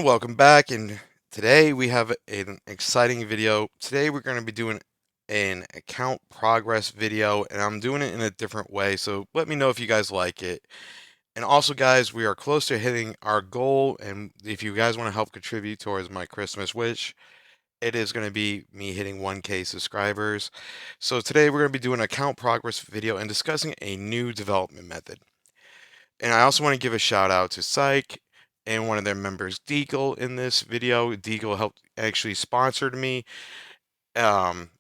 welcome back. And today we have an exciting video. Today we're going to be doing an account progress video, and I'm doing it in a different way. So let me know if you guys like it. And also, guys, we are close to hitting our goal. And if you guys want to help contribute towards my Christmas wish, it is going to be me hitting 1K subscribers. So today we're going to be doing an account progress video and discussing a new development method. And I also want to give a shout out to Psych and one of their members, Deagle, in this video. Deagle helped actually sponsored me um,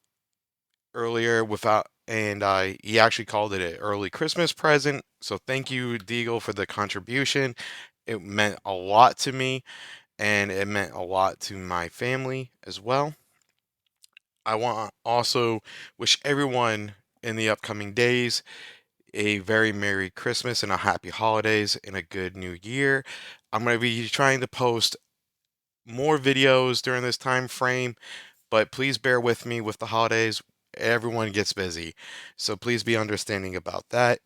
earlier without, and he actually called it an early Christmas present. So thank you, Deagle, for the contribution. It meant a lot to me, and it meant a lot to my family as well. I want to also wish everyone in the upcoming days a very Merry Christmas and a Happy Holidays and a good New Year. I'm going to be trying to post more videos during this time frame, but please bear with me with the holidays. Everyone gets busy, so please be understanding about that.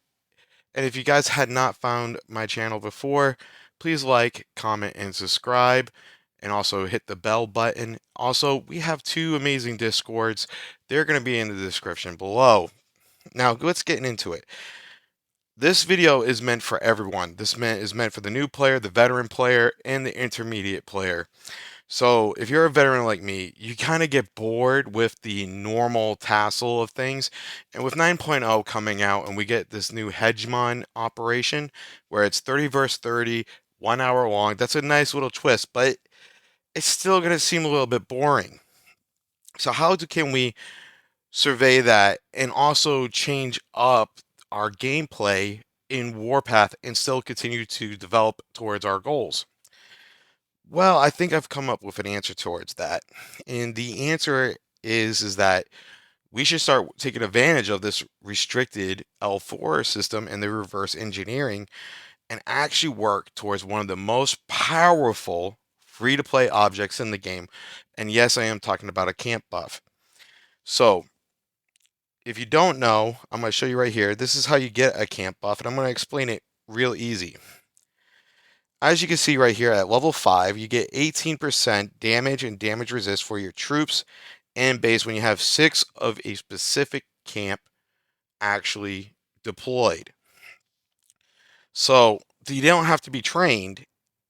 And if you guys had not found my channel before, please like, comment, and subscribe. And also hit the bell button. Also, we have two amazing Discords. They're going to be in the description below. Now, let's get into it. This video is meant for everyone. This is meant for the new player, the veteran player, and the intermediate player. So if you're a veteran like me, you kind of get bored with the normal tassel of things. And with 9.0 coming out and we get this new Hegemon operation where it's 30 versus 30, 1 hour long, that's a nice little twist, but it's still going to seem a little bit boring. So can we survey that and also change up our gameplay in Warpath and still continue to develop towards our goals? Well, I think I've come up with an answer towards that. And the answer is that we should start taking advantage of this restricted L4 system and the reverse engineering and actually work towards one of the most powerful free-to-play objects in the game. And yes, I am talking about a camp buff. So, if you don't know, I'm going to show you right here. This is how you get a camp buff, and I'm going to explain it real easy. As you can see right here at level 5, you get 18% damage and damage resist for your troops and base when you have 6 of a specific camp actually deployed. So you don't have to be trained,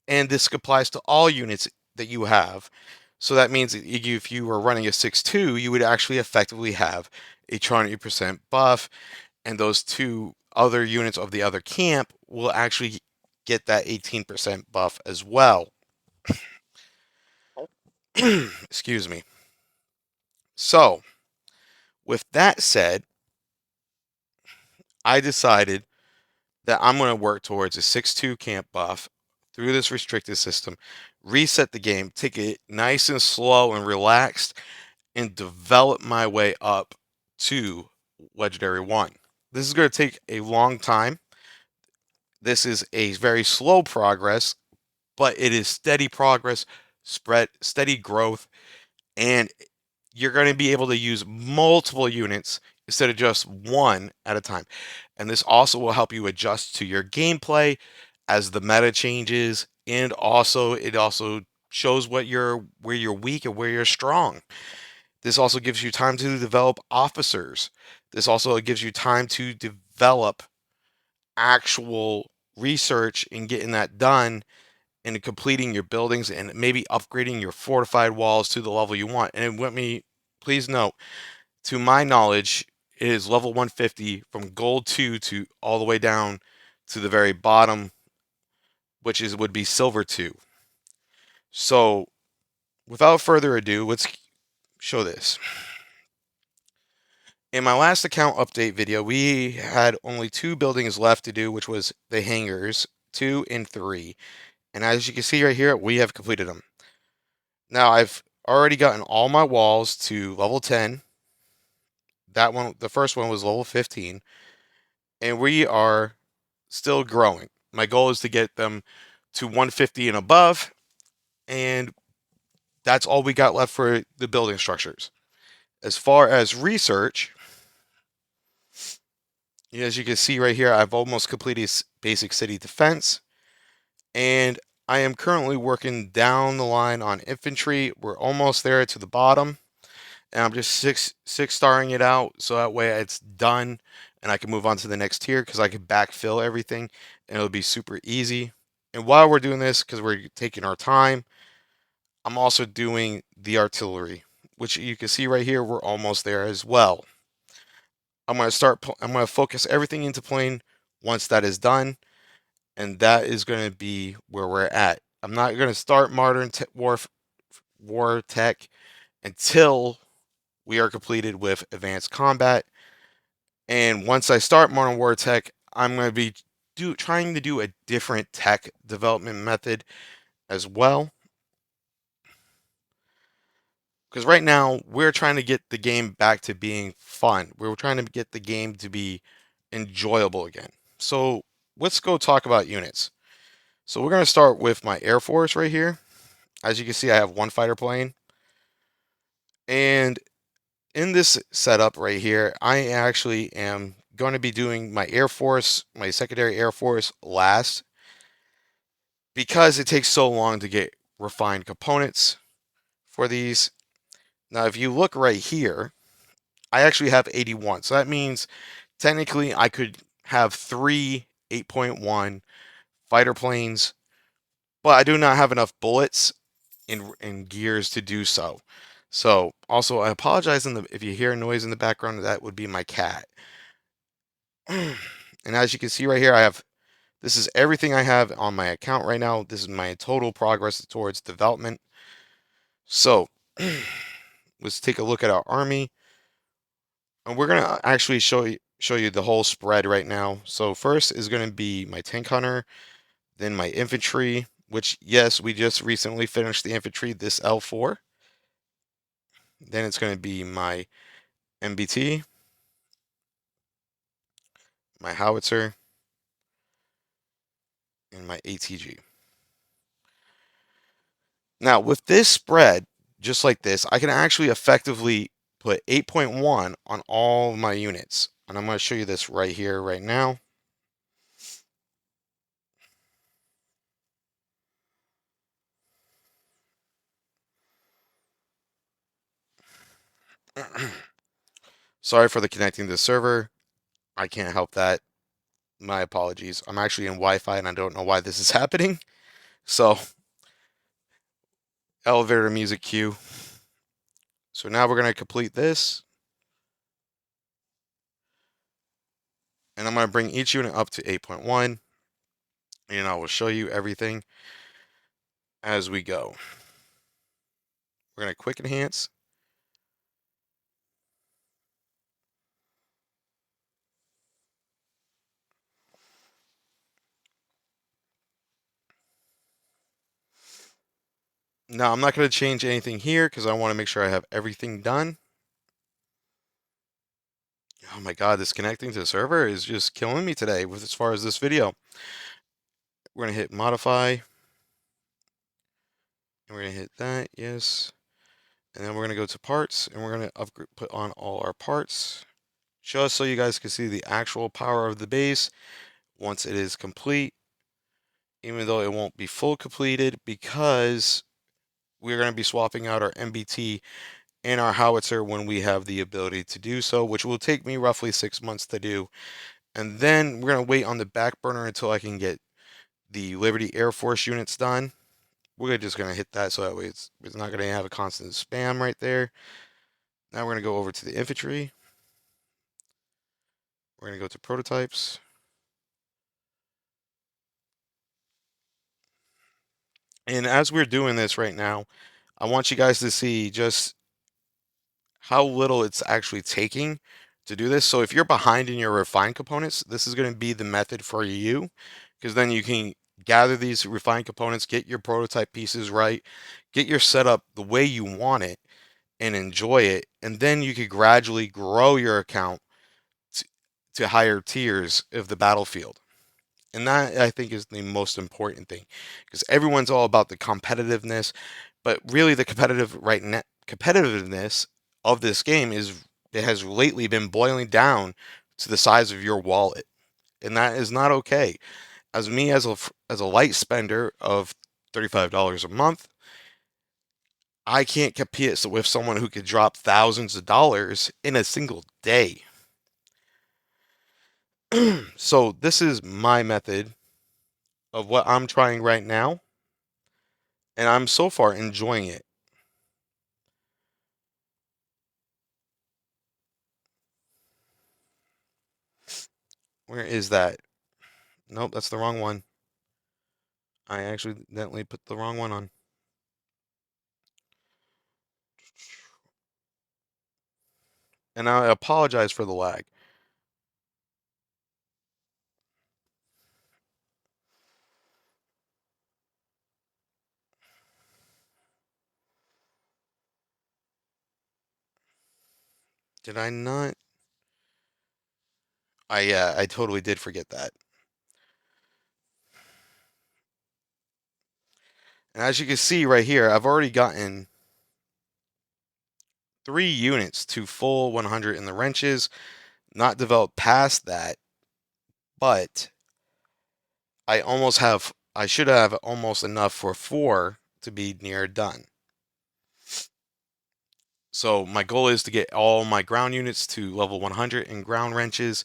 and this applies to all units that you have. So that means that if you were running a 6-2, you would actually effectively have a 20% buff, and those two other units of the other camp will actually get that 18% buff as well. Excuse me. So, with that said, I decided that I'm going to work towards a 6-2 camp buff through this restricted system, reset the game, take it nice and slow and relaxed, and develop my way up to Legendary 1. This is going to take a long time. This is a very slow progress, but it is steady progress, steady growth, and you're going to be able to use multiple units instead of just one at a time. And this also will help you adjust to your gameplay as the meta changes, and also it also shows where you're weak and where you're strong. This also gives you time to develop officers. This also gives you time to develop actual research and getting that done and completing your buildings and maybe upgrading your fortified walls to the level you want. And let me please note, to my knowledge, it is level 150 from gold 2 to all the way down to the very bottom, which would be silver 2. So, without further ado, let's show this. In my last account update video, we had only 2 buildings left to do, which was the hangars 2 and 3. And as you can see right here, we have completed them. Now, I've already gotten all my walls to level 10. That one, the first one was level 15. And we are still growing. My goal is to get them to 150 and above. And that's all we got left for the building structures. As far as research, as you can see right here, I've almost completed basic city defense. And I am currently working down the line on infantry. We're almost there to the bottom, and I'm just six starring it out so that way it's done and I can move on to the next tier because I can backfill everything and it'll be super easy. And while we're doing this, because we're taking our time, I'm also doing the artillery, which you can see right here, we're almost there as well. I'm going to focus everything into plane once that is done, and that is going to be where we're at. I'm not going to start modern war tech until we are completed with advanced combat. And once I start modern war tech, I'm going to be trying to do a different tech development method as well. Because right now we're trying to get the game back to being fun. We're trying to get the game to be enjoyable again. So let's go talk about units. So we're going to start with my Air Force right here. As you can see, I have one fighter plane. And in this setup right here, I actually am going to be doing my Air Force, my secondary Air Force last because it takes so long to get refined components for these. Now, if you look right here, I actually have 81. So that means technically I could have three 8.1 fighter planes, but I do not have enough bullets and gears to do so. So also I apologize if you hear a noise in the background, that would be my cat. And as you can see right here, this is everything I have on my account right now. This is my total progress towards development. So let's take a look at our army. And we're gonna actually show you the whole spread right now. So first is gonna be my tank hunter, then my infantry, which yes, we just recently finished the infantry, this L4. Then it's gonna be my MBT, my howitzer, and my ATG. Now with this spread, just like this, I can actually effectively put 8.1 on all my units. And I'm going to show you this right here, right now. Sorry for the connecting to the server. I can't help that. My apologies. I'm actually in Wi-Fi and I don't know why this is happening. So, elevator music cue. So now we're going to complete this. And I'm going to bring each unit up to 8.1. And I will show you everything as we go. We're going to quick enhance. Now, I'm not going to change anything here because I want to make sure I have everything done. Oh my God, this connecting to the server is just killing me today with as far as this video. We're going to hit modify. And we're going to hit that, yes. And then we're going to go to parts and we're going to put on all our parts just so you guys can see the actual power of the base once it is complete. Even though it won't be full completed because we're going to be swapping out our MBT and our howitzer when we have the ability to do so, which will take me roughly 6 months to do. And then we're going to wait on the back burner until I can get the Liberty Air Force units done. We're just going to hit that so that way it's not going to have a constant spam right there. Now we're going to go over to the infantry. We're going to go to prototypes. And as we're doing this right now, I want you guys to see just how little it's actually taking to do this. So if you're behind in your refined components, this is going to be the method for you because then you can gather these refined components, get your prototype pieces right, get your setup the way you want it and enjoy it. And then you could gradually grow your account to higher tiers of the battlefield. And that I think is the most important thing because everyone's all about the competitiveness, but really the competitiveness of this game is it has lately been boiling down to the size of your wallet, and that is not okay. As me as a light spender of $35 a month. I can't compete with someone who could drop thousands of dollars in a single day. So this is my method of what I'm trying right now, and I'm so far enjoying it. Where is that? Nope, that's the wrong one. I accidentally put the wrong one on. And I apologize for the lag. Did I not? I totally did forget that. And as you can see right here, I've already gotten 3 units to full 100 in the wrenches, not developed past that, but I should have almost enough for 4 to be near done. So my goal is to get all my ground units to level 100 in ground wrenches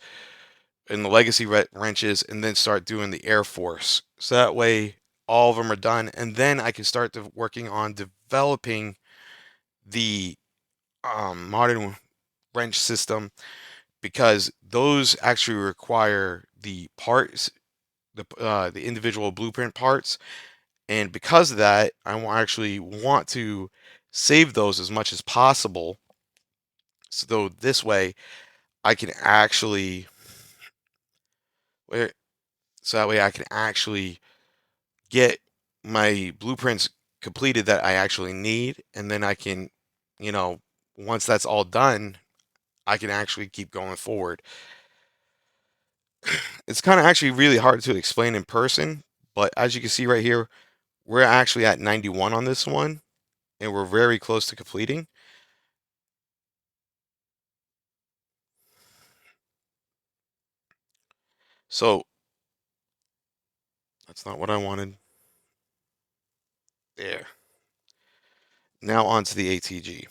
and the legacy wrenches, and then start doing the Air Force. So that way all of them are done, and then I can start working on developing the modern wrench system, because those actually require the parts, the individual blueprint parts, and because of that, I actually want to save those as much as possible. So this way, I can actually, so that way I can actually get my blueprints completed that I actually need, and then I can, you know, once that's all done, I can actually keep going forward. It's kind of actually really hard to explain in person, but as you can see right here, we're actually at 91 on this one, and we're very close to completing. So that's not what I wanted. There. Now onto the ATG.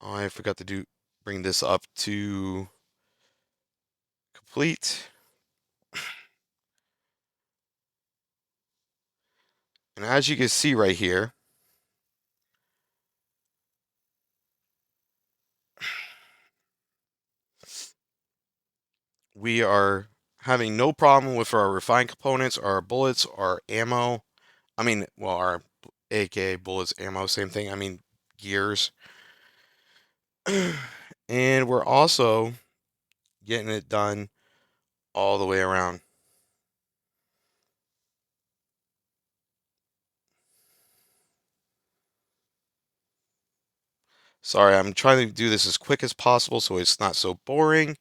Oh, I forgot to bring this up to complete. And as you can see right here, we are having no problem with our refined components, our bullets, our ammo. I mean, well, our AK bullets, ammo, same thing. I mean, gears. And we're also getting it done all the way around. Sorry, I'm trying to do this as quick as possible so it's not so boring.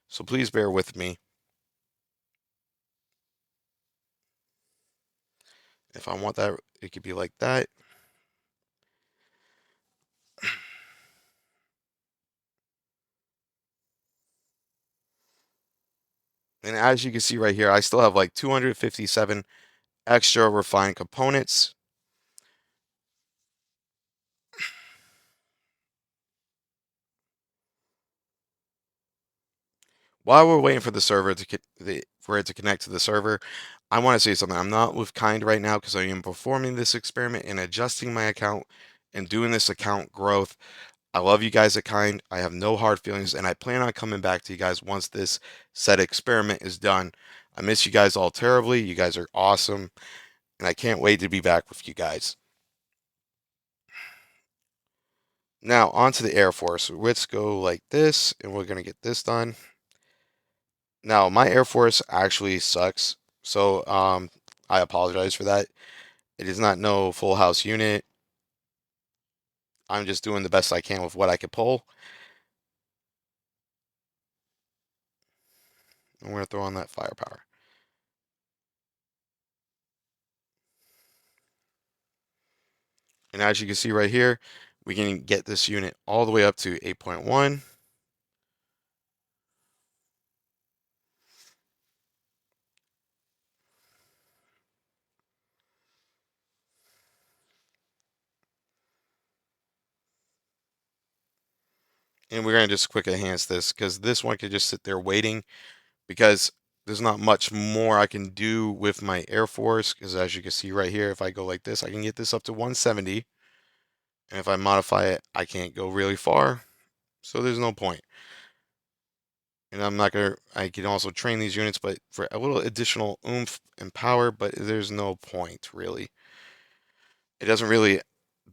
So please bear with me. If I want that, it could be like that. And as you can see right here, I still have like 257 extra refined components. While we're waiting for the server for it to connect to the server, I want to say something. I'm not with Kind right now because I am performing this experiment and adjusting my account and doing this account growth. I love you guys at Kind. I have no hard feelings, and I plan on coming back to you guys once this said experiment is done. I miss you guys all terribly. You guys are awesome, and I can't wait to be back with you guys. Now, on to the Air Force. Let's go like this, and we're going to get this done. Now, my Air Force actually sucks, so I apologize for that. It is not no full house unit. I'm just doing the best I can with what I can pull. I'm going to throw on that firepower. And as you can see right here, we can get this unit all the way up to 8.1. And we're going to just quick enhance this because this one could just sit there waiting because there's not much more I can do with my Air Force because as you can see right here, if I go like this, I can get this up to 170. And if I modify it, I can't go really far. So there's no point. And I'm not going to, I can also train these units, but for a little additional oomph and power, but there's no point really. It doesn't really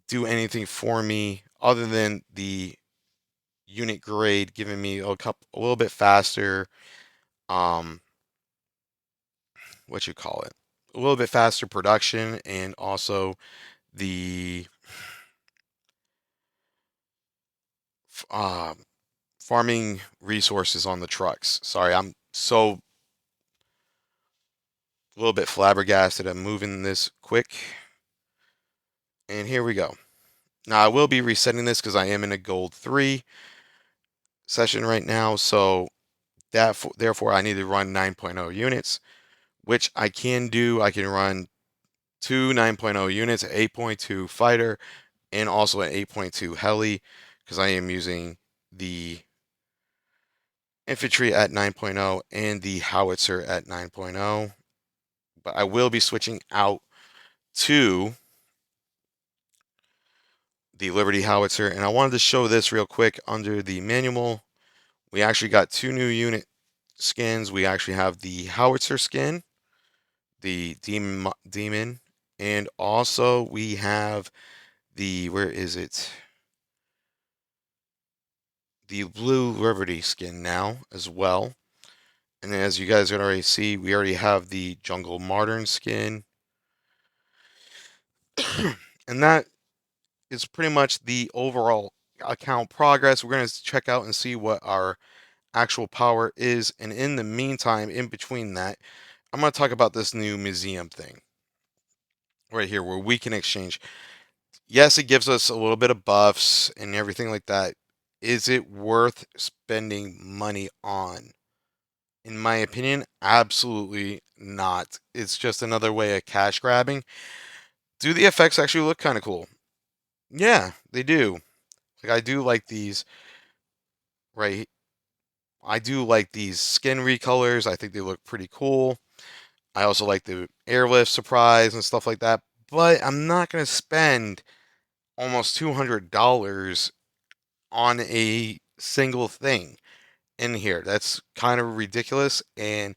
do anything for me other than the unit grade giving me a little bit faster, um, what you call it, a little bit faster production, and also the uh, farming resources on the trucks. Sorry, I'm so a little bit flabbergasted. I'm moving this quick, and here we go. Now I will be resetting this because I am in a gold 3 session right now, so therefore I need to run 9.0 units, which I can do. I can run two 9.0 units, an 8.2 fighter, and also an 8.2 heli, because I am using the infantry at 9.0 and the howitzer at 9.0. But I will be switching out to the Liberty howitzer, and I wanted to show this real quick under the manual. We actually got two new unit skins. We actually have the howitzer skin, the demon, and also we have the, where is it? The blue Liberty skin now as well. And as you guys can already see, we already have the jungle modern skin. And that is pretty much the overall account progress. We're going to check out and see what our actual power is. And in the meantime, in between that, I'm going to talk about this new museum thing right here where we can exchange. Yes, it gives us a little bit of buffs and everything like that. Is it worth spending money on? In my opinion, absolutely not. It's just another way of cash grabbing. Do the effects actually look kind of cool? Yeah, they do. Like I do like these, right? I do like these skin recolors. I think they look pretty cool. I also like the airlift surprise and stuff like that. But I'm not going to spend almost $200 on a single thing in here. That's kind of ridiculous. And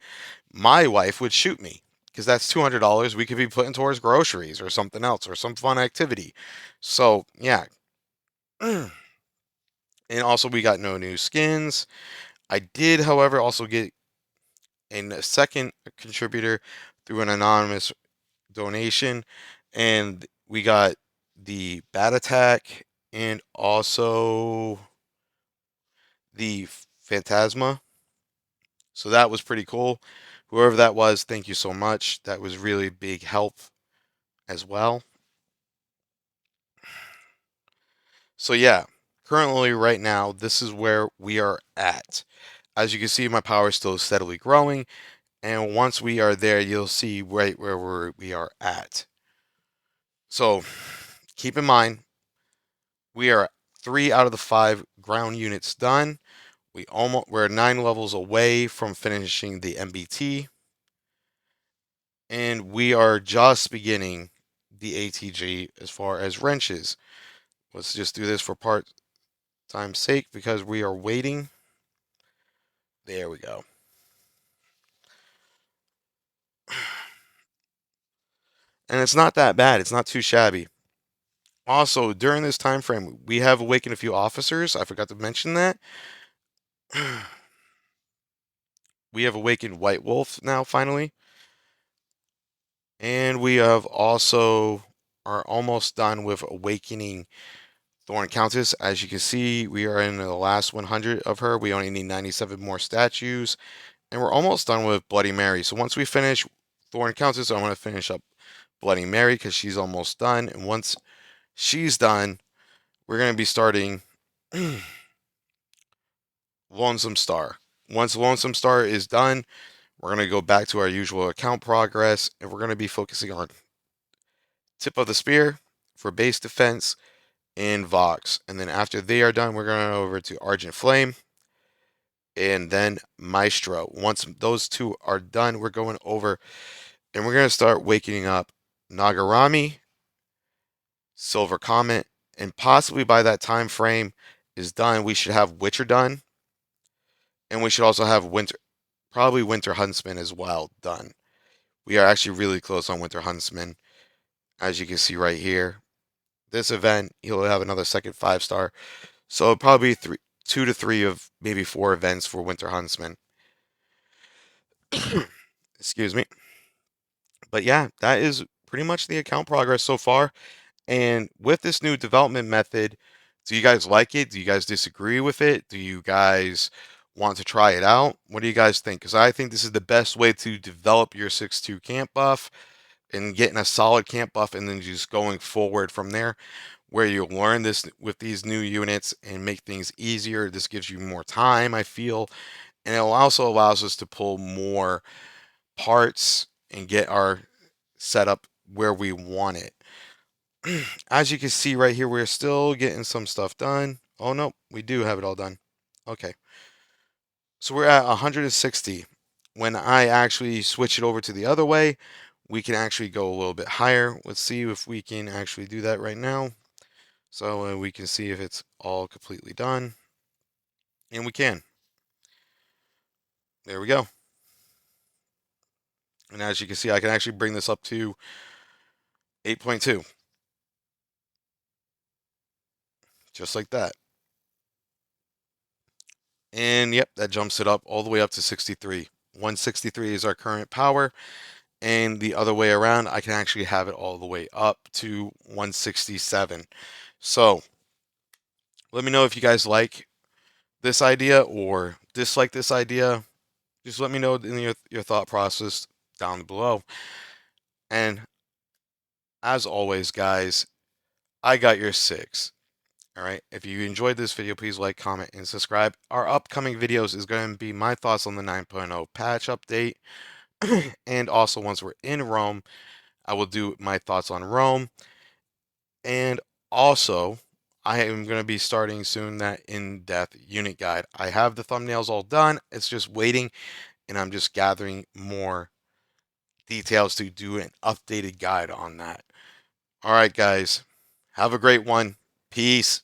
my wife would shoot me because that's $200 we could be putting towards groceries or something else or some fun activity. So, yeah. And also, we got no new skins. I did, however, also get a second contributor through an anonymous donation, and we got the Bat Attack and also the Phantasma. So that was pretty cool. Whoever that was, thank you so much. That was really big help as well. So yeah, currently right now, this is where we are at. As you can see, my power is still steadily growing. And once we are there, you'll see right where we are at. So keep in mind, we are 3 out of the 5 ground units done. We're 9 levels away from finishing the MBT. And we are just beginning the ATG as far as wrenches. Let's just do this for part time's sake because we are waiting. There we go. And it's not that bad. It's not too shabby. Also, during this time frame, we have awakened a few officers. I forgot to mention that. We have awakened White Wolf now, finally. And we have also are almost done with awakening Thorn Countess. As you can see, we are in the last 100 of her. We only need 97 more statues. And we're almost done with Bloody Mary. So once we finish Thorn Countess, I want to finish up Bloody Mary because she's almost done. And once she's done, we're going to be starting Lonesome Star. Once Lonesome Star is done, we're going to go back to our usual account progress and we're going to be focusing on Tip of the Spear for base defense and Vox. And then after they are done, we're going over to Argent Flame and then Maestro. Once those two are done, we're going over and we're going to start waking up Nagarami, Silver Comet, and possibly by that time frame is done, we should have Witcher done, and we should also have probably Winter Huntsman as well done. We are actually really close on Winter Huntsman, as you can see right here. This event, he'll have another second 5-star, so probably 2 to 3 of maybe 4 events for Winter Huntsman. Excuse me. But yeah, that is pretty much the account progress so far. And with this new development method, do you guys like it? Do you guys disagree with it? Do you guys want to try it out? What do you guys think? Because I think this is the best way to develop your 6-2 camp buff and getting a solid camp buff and then just going forward from there, where you learn this with these new units and make things easier. This gives you more time, I feel, and it also allows us to pull more parts and get our setup where we want it. As you can see right here, we're still getting some stuff done. Oh no, we do have it all done. Okay. So we're at 160. When I actually switch it over to the other way, we can actually go a little bit higher. Let's see if we can actually do that right now. So we can see if it's all completely done. And we can. There we go. And as you can see, I can actually bring this up to 8.2. Just like that. And yep, that jumps it up all the way up to 63. 163 is our current power. And the other way around, I can actually have it all the way up to 167. So let me know if you guys like this idea or dislike this idea. Just let me know in your thought process down below. And as always, guys, I got your 6. All right. If you enjoyed this video, please like, comment, and subscribe. Our upcoming videos is going to be my thoughts on the 9.0 patch update. And also, once we're in Rome, I will do my thoughts on Rome. And also, I am going to be starting soon that in-depth unit guide. I have the thumbnails all done. It's just waiting, and I'm just gathering more details to do an updated guide on that. All right, guys. Have a great one. Peace.